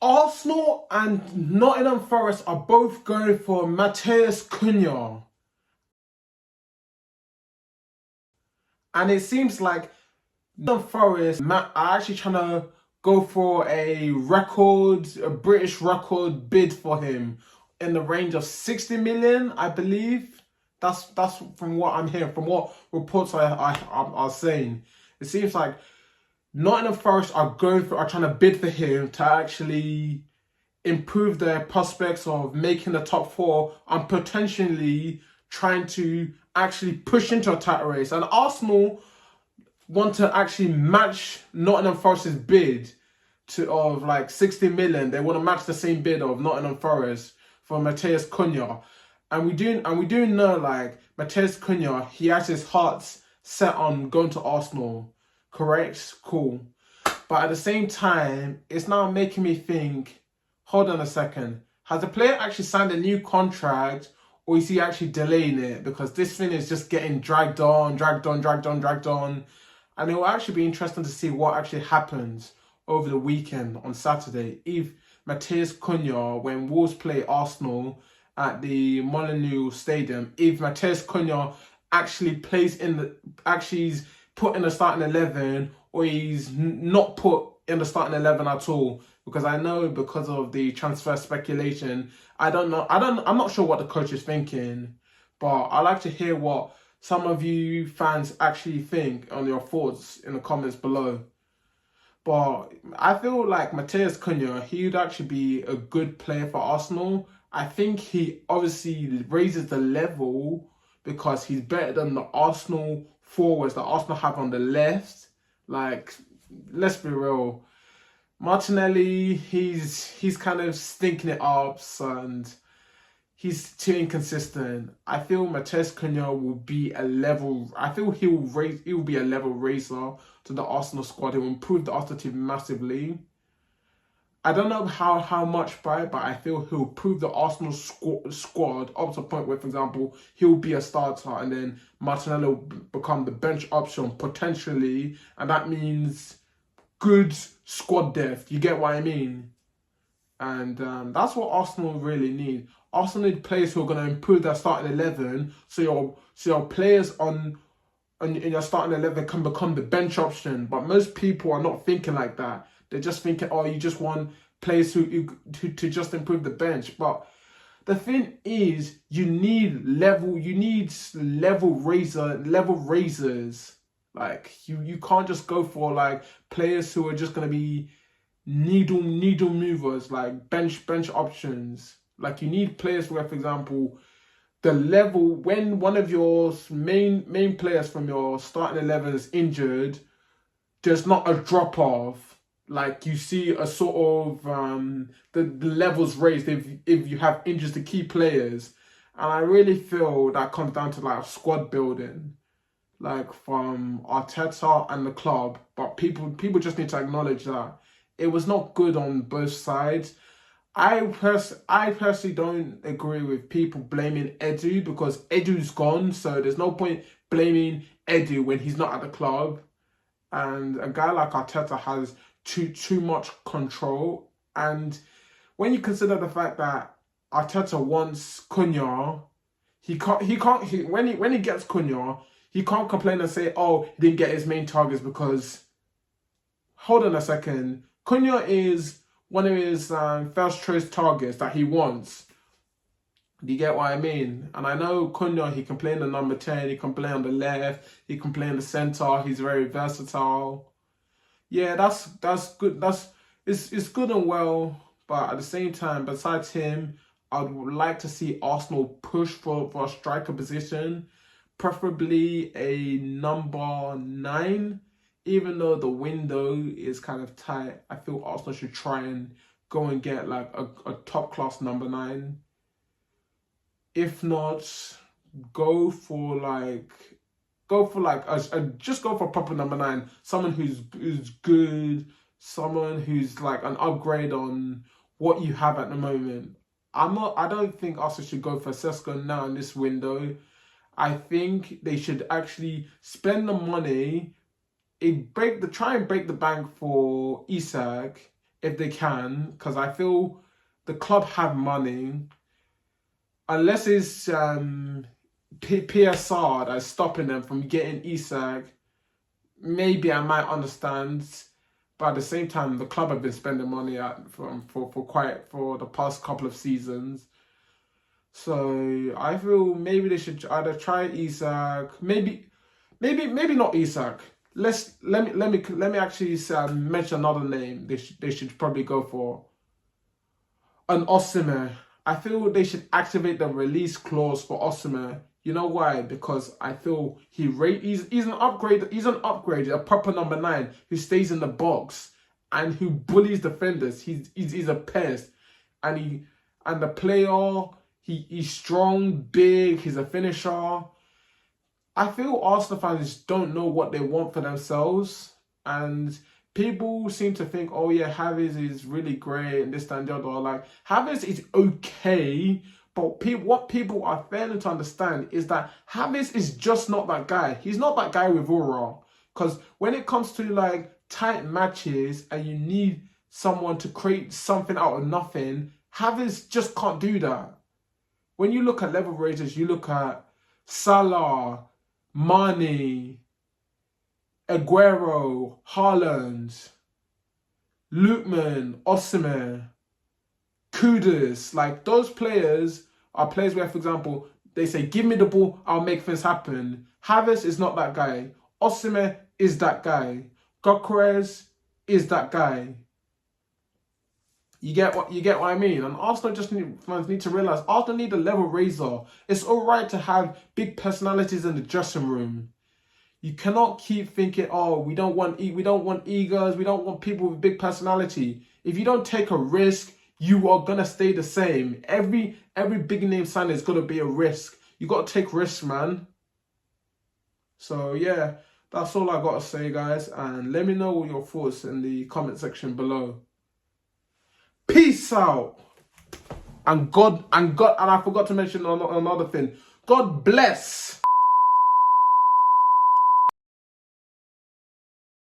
Arsenal and Nottingham Forest are both going for Matheus Cunha. And it seems like Nottingham Forest are actually trying to go for a British record bid for him in the range of 60 million, I believe. That's from what I'm hearing, from what reports are saying. It seems like Nottingham Forest are trying to bid for him to actually improve their prospects of making the top four and potentially trying to actually push into a title race. And Arsenal want to actually match Nottingham Forest's bid of like 60 million. They want to match the same bid of Nottingham Forest for Matheus Cunha. And we do know like Matheus Cunha, he has his heart set on going to Arsenal. Correct? Cool. But at the same time, it's now making me think, hold on a second. Has the player actually signed a new contract, or is he actually delaying it? Because this thing is just getting dragged on. And it will actually be interesting to see what actually happens over the weekend on Saturday. If Matheus Cunha, when Wolves play Arsenal at the Molineux Stadium, if Matheus Cunha actually is put in the starting 11, or he's not put in the starting 11 at all. Because I know, because of the transfer speculation, I'm not sure what the coach is thinking. But I'd like to hear what some of you fans actually think on your thoughts in the comments below. But I feel like Matheus Cunha, he would actually be a good player for Arsenal. I think he obviously raises the level because he's better than the Arsenal forwards that Arsenal have on the left. Like, let's be real. Martinelli, he's kind of stinking it up, and he's too inconsistent. I feel Matheus Cunha will be a level. I feel he will be a level raiser to the Arsenal squad. He will improve the Arsenal team massively. I don't know how much by it, but I feel he'll improve the Arsenal squad up to a point where, for example, he'll be a starter and then Martinelli will become the bench option potentially, and that means good squad depth. You get what I mean? And that's what Arsenal really need. Arsenal need players who are going to improve their starting 11, so your players in your starting 11 can become the bench option. But most people are not thinking like that. They're just thinking, oh, you just want players who to just improve the bench. But the thing is, you need level raisers. Like you can't just go for like players who are just gonna be needle movers, like bench options. Like you need players where, for example, the level when one of your main players from your starting 11 is injured, there's not a drop off. Like you see a sort of the levels raised if you have injuries to key players, and I really feel that comes down to like squad building, like from Arteta and the club. But people just need to acknowledge that it was not good on both sides. I personally don't agree with people blaming Edu, because Edu's gone, so there's no point blaming Edu when he's not at the club. And a guy like Arteta has too much control. And when you consider the fact that Arteta wants Cunha, when he gets Cunha, he can't complain and say, oh, he didn't get his main targets, because hold on a second, Cunha is one of his first choice targets that he wants. Do you get what I mean? And I know Cunha, he can play in the number 10, he can play on the left, he can play in the centre, he's very versatile. Yeah, that's good. It's good and well, but at the same time, besides him, I would like to see Arsenal push for a striker position, preferably a number 9. Even though the window is kind of tight, I feel Arsenal should try and go and get like a top class number 9. If not, go for a proper number 9, someone who's good, someone who's like an upgrade on what you have at the moment. I don't think Arsenal should go for Sesko now in this window. I think they should actually spend the money, try and break the bank for Isak, if they can, because I feel the club have money. Unless it's PSR that's stopping them from getting Isak, maybe I might understand. But at the same time, the club have been spending money for the past couple of seasons. So I feel maybe they should either try Isak, maybe not Isak. Let me actually mention another name. They should probably go for an Osimhen. I feel they should activate the release clause for Osimhen. You know why? Because I feel he's an upgrade. He's an upgrade, a proper number 9 who stays in the box and who bullies defenders. He's a pest, and the player. He's strong, big. He's a finisher. I feel Arsenal fans don't know what they want for themselves, and people seem to think, oh yeah, Havertz is really great and this and the other. Like, Havertz is okay, but what people are failing to understand is that Havertz is just not that guy. He's not that guy with aura. Because when it comes to like tight matches and you need someone to create something out of nothing, Havertz just can't do that. When you look at level raiders, you look at Salah, Mane, Aguero, Haaland, Lookman, Osimhen, Kudus. Like, those players are players where, for example, they say, give me the ball, I'll make things happen. Havertz is not that guy. Osimhen is that guy. Gyökeres is that guy. You get what I mean? And Arsenal fans need to realise Arsenal need a level raiser. It's alright to have big personalities in the dressing room. You cannot keep thinking, oh, we don't want egos, we don't want people with big personality. If you don't take a risk, you are gonna stay the same. Every big name signing is gonna be a risk. You gotta take risks, man. So yeah, that's all I gotta say, guys. And let me know all your thoughts in the comment section below. Peace out. And I forgot to mention another thing. God bless.